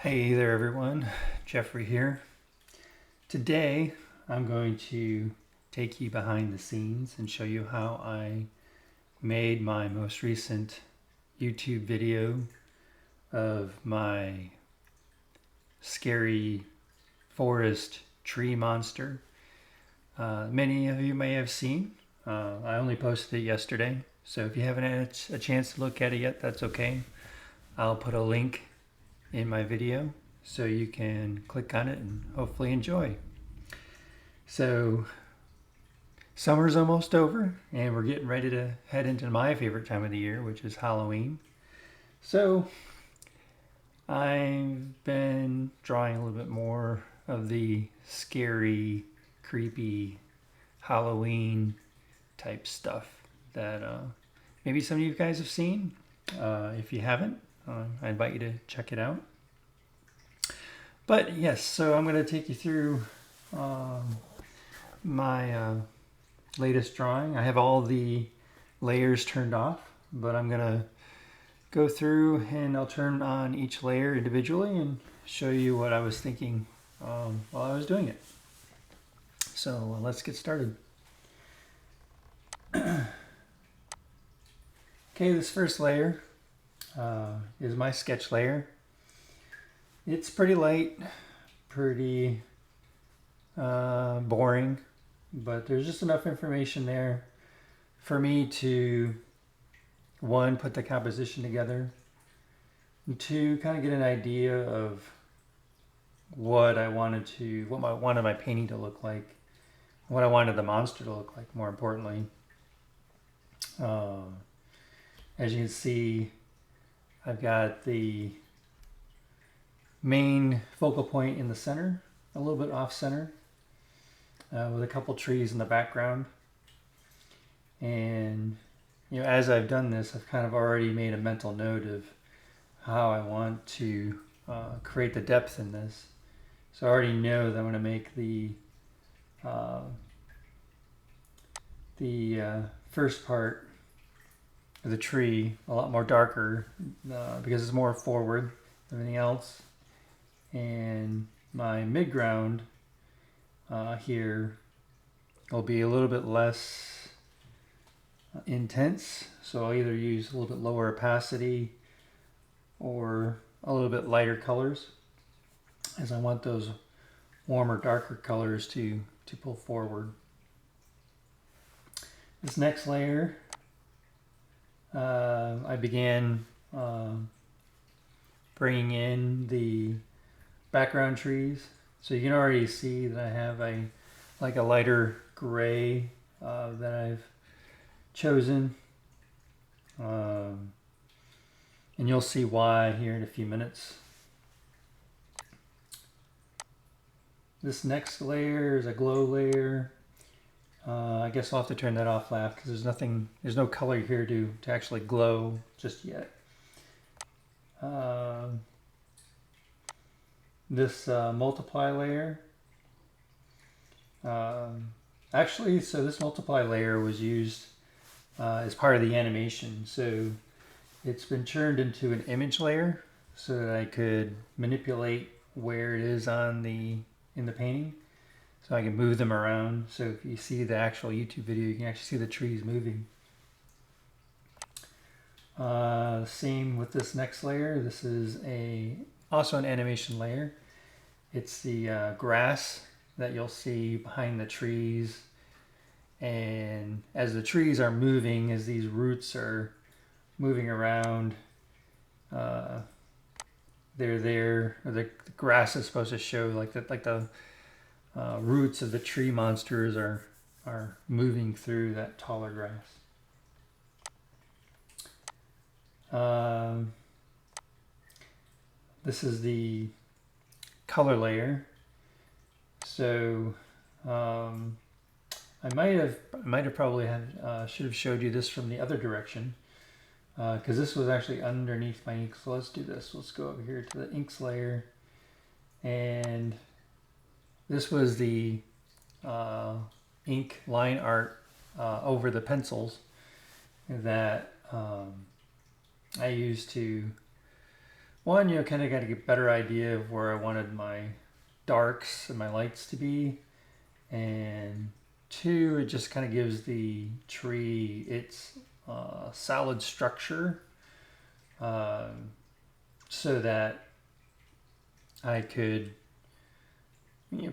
Hey there everyone, Jeffrey here. Today I'm going to take you behind the scenes and show you how I made my most recent YouTube video of my scary forest tree monster. Many of you may have seen. I only posted it yesterday, so if you haven't had a chance to look at it yet, that's okay. I'll put a link in my video so you can click on it and hopefully enjoy. So summer's almost over and we're getting ready to head into my favorite time of the year, which is Halloween. So I've been drawing a little bit more of the scary, creepy Halloween type stuff that maybe some of you guys have seen. If you haven't, I invite you to check it out. But yes, so I'm going to take you through my latest drawing. I have all the layers turned off, but I'm going to go through and I'll turn on each layer individually and show you what I was thinking while I was doing it. So let's get started. Okay, this first layer is my sketch layer. It's pretty light, pretty boring, but there's just enough information there for me to, one, put the composition together, and two, kind of get an idea of what I wanted my painting to look like, what I wanted the monster to look like, more importantly. As you can see, I've got the main focal point in the center, a little bit off center, with a couple trees in the background. And as I've done this, I've kind of already made a mental note of how I want to create the depth in this. So I already know that I'm going to make the first part of the tree a lot more darker because it's more forward than anything else. And my midground here will be a little bit less intense. So I'll either use a little bit lower opacity or a little bit lighter colors, as I want those warmer, darker colors to pull forward. This next layer, I began bringing in the background trees. So you can already see that I have a lighter gray that I've chosen. And you'll see why here in a few minutes. This next layer is a glow layer. I guess I'll have to turn that off laugh because there's no color here to actually glow just yet. This multiply layer. Actually, so this multiply layer was used as part of the animation. So it's been turned into an image layer so that I could manipulate where it is in the painting. So I can move them around. So if you see the actual YouTube video, you can actually see the trees moving. Same with this next layer. This is also an animation layer. It's the grass that you'll see behind the trees. And as the trees are moving, as these roots are moving around, they're there. The grass is supposed to show like the roots of the tree monsters are moving through that taller grass. This is the color layer. So I might have probably should have showed you this from the other direction, because this was actually underneath my ink. So let's do this. Let's go over here to the inks layer, and this was the ink line art over the pencils that I used to one, kind of got to get a better idea of where I wanted my darks and my lights to be, and two, it just kind of gives the tree its solid structure, so that I could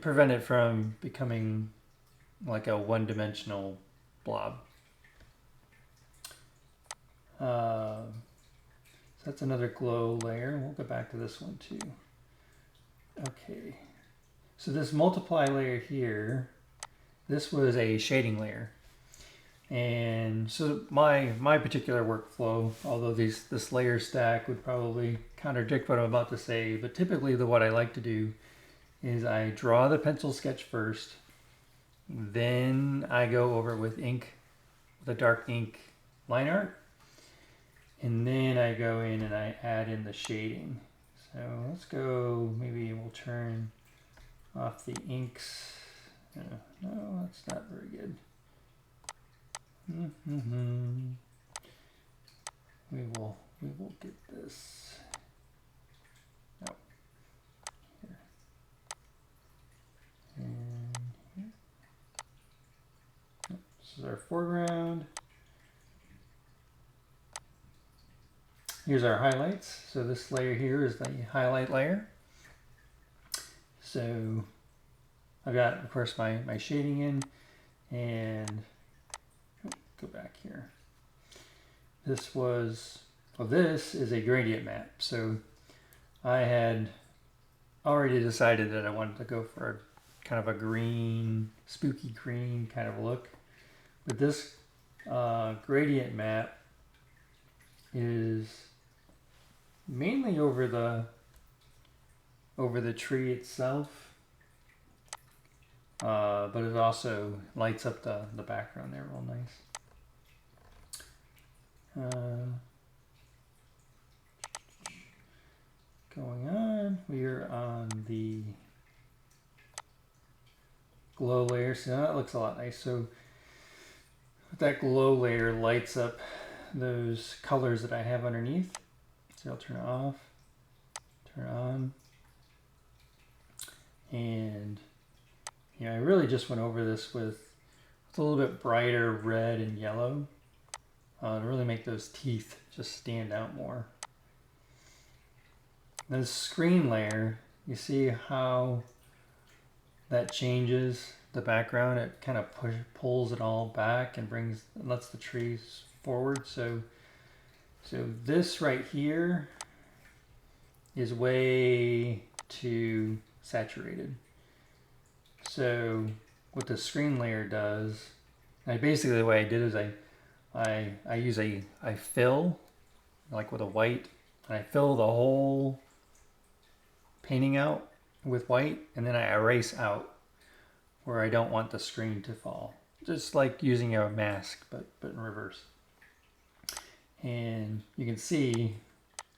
prevent it from becoming like a one-dimensional blob. So that's another glow layer. We'll go back to this one too. Okay, so this multiply layer here, this was a shading layer. And so my particular workflow, although this layer stack would probably contradict what I'm about to say, but typically what I like to do is I draw the pencil sketch first, then I go over with ink, the dark ink line art, and then I go in and I add in the shading. So let's go, maybe we'll turn off the inks. No, that's not very good. We will get this. No. Here. And here. This is our foreground. Here's our highlights. So this layer here is the highlight layer. So I've got, of course, my shading in, and go back here. This is a gradient map. So I had already decided that I wanted to go for a kind of a green, spooky green kind of look. But this gradient map is mainly over the tree itself, but it also lights up the background there real nice. Going on, we are on the glow layer, so that looks a lot nice. So that glow layer lights up those colors that I have underneath. So I'll turn it off, turn it on, and I really just went over this with a little bit brighter red and yellow to really make those teeth just stand out more. Then the screen layer, you see how that changes the background. It kind of pulls it all back and lets the trees forward. So this right here is way too saturated. So what the screen layer does, basically the way I did is I fill, like with a white, and I fill the whole painting out with white, and then I erase out where I don't want the screen to fall. Just like using a mask, but in reverse. And you can see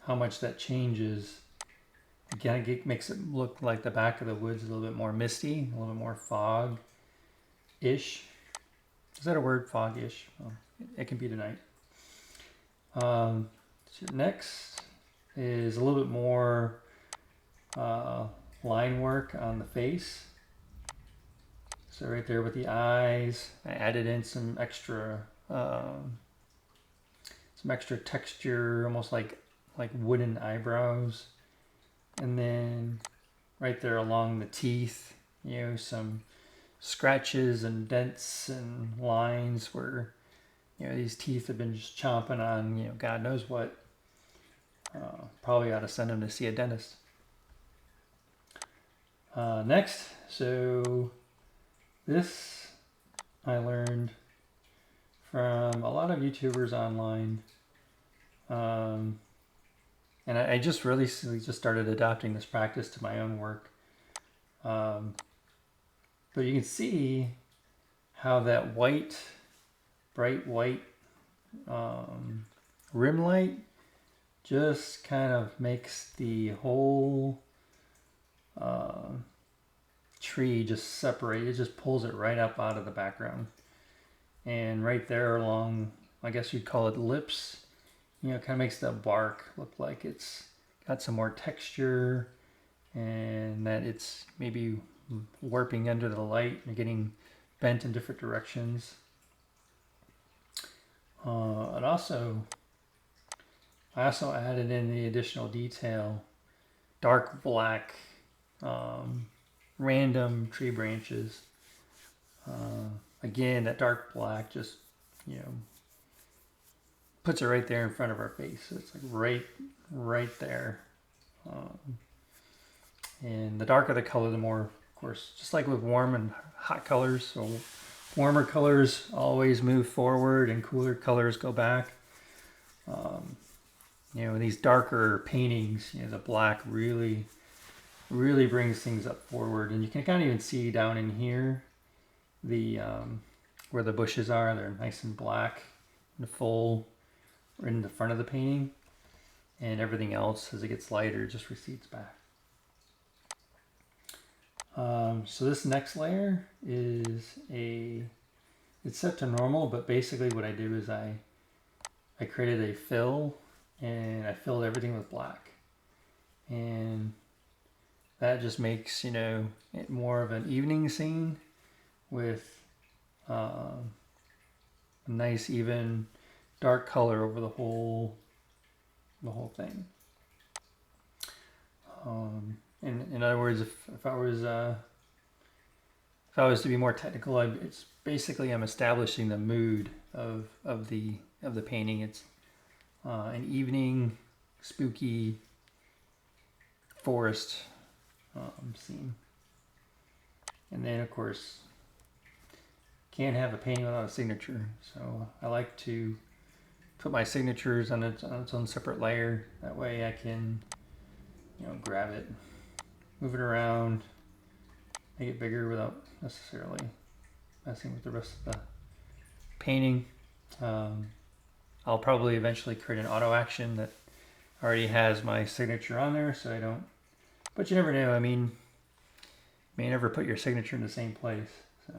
how much that changes. Again, it makes it look like the back of the woods is a little bit more misty, a little bit more fog-ish. Is that a word, fog-ish? Well, it can be tonight. So next is a little bit more line work on the face. So right there with the eyes, I added in some extra texture, almost like wooden eyebrows. And then right there along the teeth, some scratches and dents and lines where, these teeth have been just chomping on, God knows what. Probably ought to send them to see a dentist. Next, so this I learned from a lot of YouTubers online. And I just really just started adopting this practice to my own work. But you can see how that bright white rim light just kind of makes the whole tree just separate. It just pulls it right up out of the background. And right there along, I guess you'd call it lips, kind of makes the bark look like it's got some more texture, and that it's maybe warping under the light and getting bent in different directions. I also added in the additional detail, dark black, random tree branches. Again, that dark black just, puts it right there in front of our face. So it's like right there. And the darker the color, the more, of course, just like with warm and hot colors. So warmer colors always move forward and cooler colors go back. These darker paintings, the black really brings things up forward. And you can kind of even see down in here, the where the bushes are. They're nice and black and full in the front of the painting, and everything else as it gets lighter just recedes back. So this next layer is it's set to normal, but basically what I do is I created a fill, and I filled everything with black, and that just makes it more of an evening scene with a nice even dark color over the whole thing. In other words, if I was to be more technical, it's basically I'm establishing the mood of the painting. It's an evening, spooky forest scene, and then of course can't have a painting without a signature. So I like to put my signatures on its own separate layer. That way I can, grab it, move it around, make it bigger without necessarily messing with the rest of the painting. I'll probably eventually create an auto action that already has my signature on there, so I don't. But you never know. I mean, you may never put your signature in the same place. So,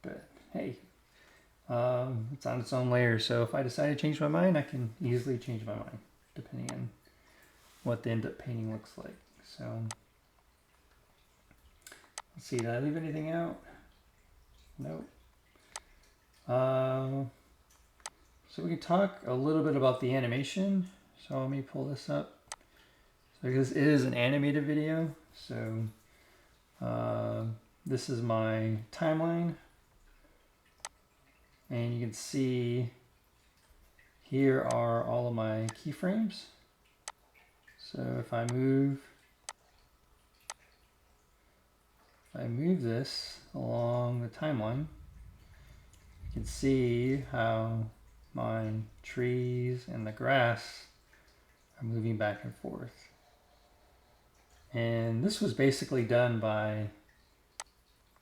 but hey. It's on its own layer, so if I decide to change my mind, I can easily change my mind depending on what the end up painting looks like. So let's see, did I leave anything out? Nope. So we can talk a little bit about the animation. So let me pull this up. So this is an animated video. So this is my timeline. And you can see here are all of my keyframes. So if I move this along the timeline, you can see how my trees and the grass are moving back and forth. And this was basically done by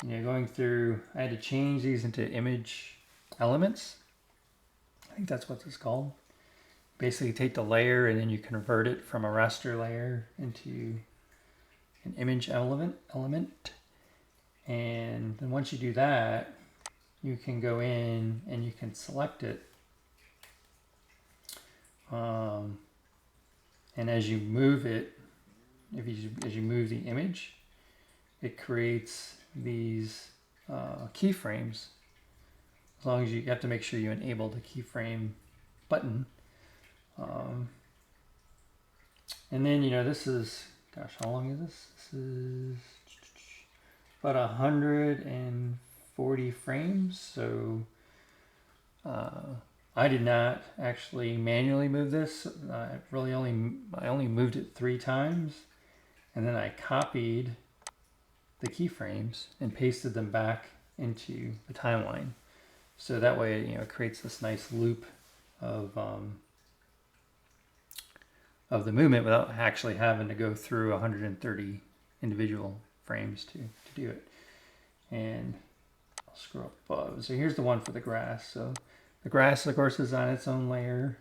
going through. I had to change these into image elements. I think that's what it's called. Basically take the layer and then you convert it from a raster layer into an image element. And then once you do that, you can go in and you can select it. And as you move it, as you move the image, it creates these keyframes. As long as you have to make sure you enable the keyframe button. And then, this is, gosh, how long is this? This is about 140 frames. So I did not actually manually move this. I only moved it 3 times. And then I copied the keyframes and pasted them back into the timeline. So that way, it creates this nice loop of the movement without actually having to go through 130 individual frames to do it. And I'll scroll up above. So here's the one for the grass. So the grass, of course, is on its own layer,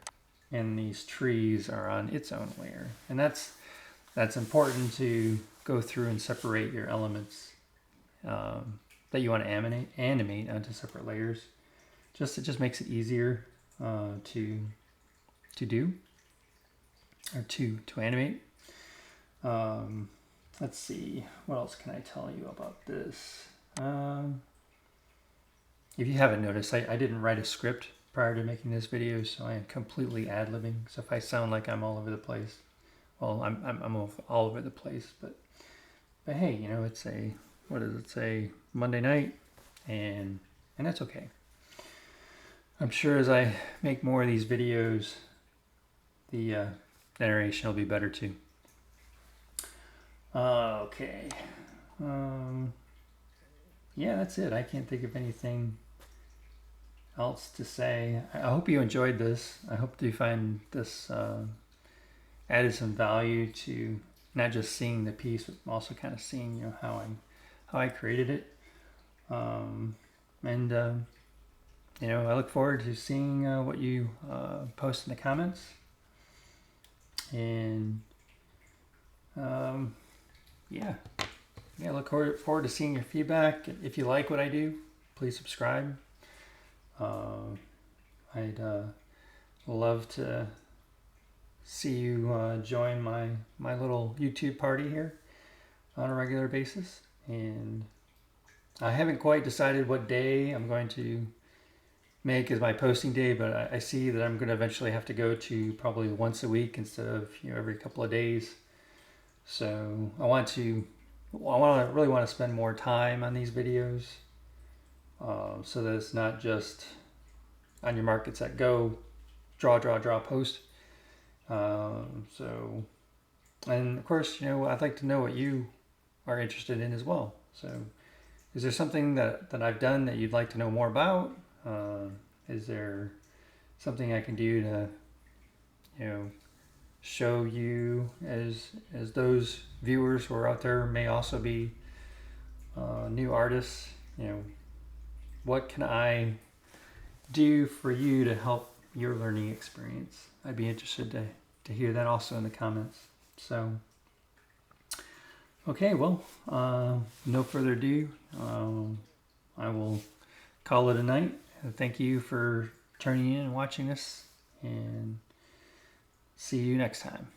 and these trees are on its own layer. And that's important to go through and separate your elements that you want to animate onto separate layers. It just makes it easier to do. or to animate. Let's see, what else can I tell you about this? If you haven't noticed, I didn't write a script prior to making this video, so I am completely ad-libbing. So if I sound like I'm all over the place, well, I'm all over the place, but hey, you know, it's a, what does it say, Monday night, and that's okay. I'm sure as I make more of these videos, the narration will be better too. Okay. Yeah, that's it. I can't think of anything else to say. I hope you enjoyed this. I hope you find this added some value to not just seeing the piece, but also kind of seeing, you know, how I created it. You know, I look forward to seeing what you post in the comments. And yeah, look forward to seeing your feedback. If you like what I do, please subscribe. I'd love to see you join my little YouTube party here on a regular basis. And I haven't quite decided what day I'm going to make as my posting day, but I see that I'm going to eventually have to go to probably once a week instead of, you know, every couple of days. So I really want to spend more time on these videos, so that it's not just on your mark, get set, go, draw, post. So, and of course, you know, I'd like to know what you are interested in as well. So is there something that I've done that you'd like to know more about? Is there something I can do to, you know, show you as those viewers who are out there may also be new artists? You know, what can I do for you to help your learning experience? I'd be interested to hear that also in the comments. So, okay, well, no further ado. I will call it a night. Thank you for turning in and watching this, and see you next time.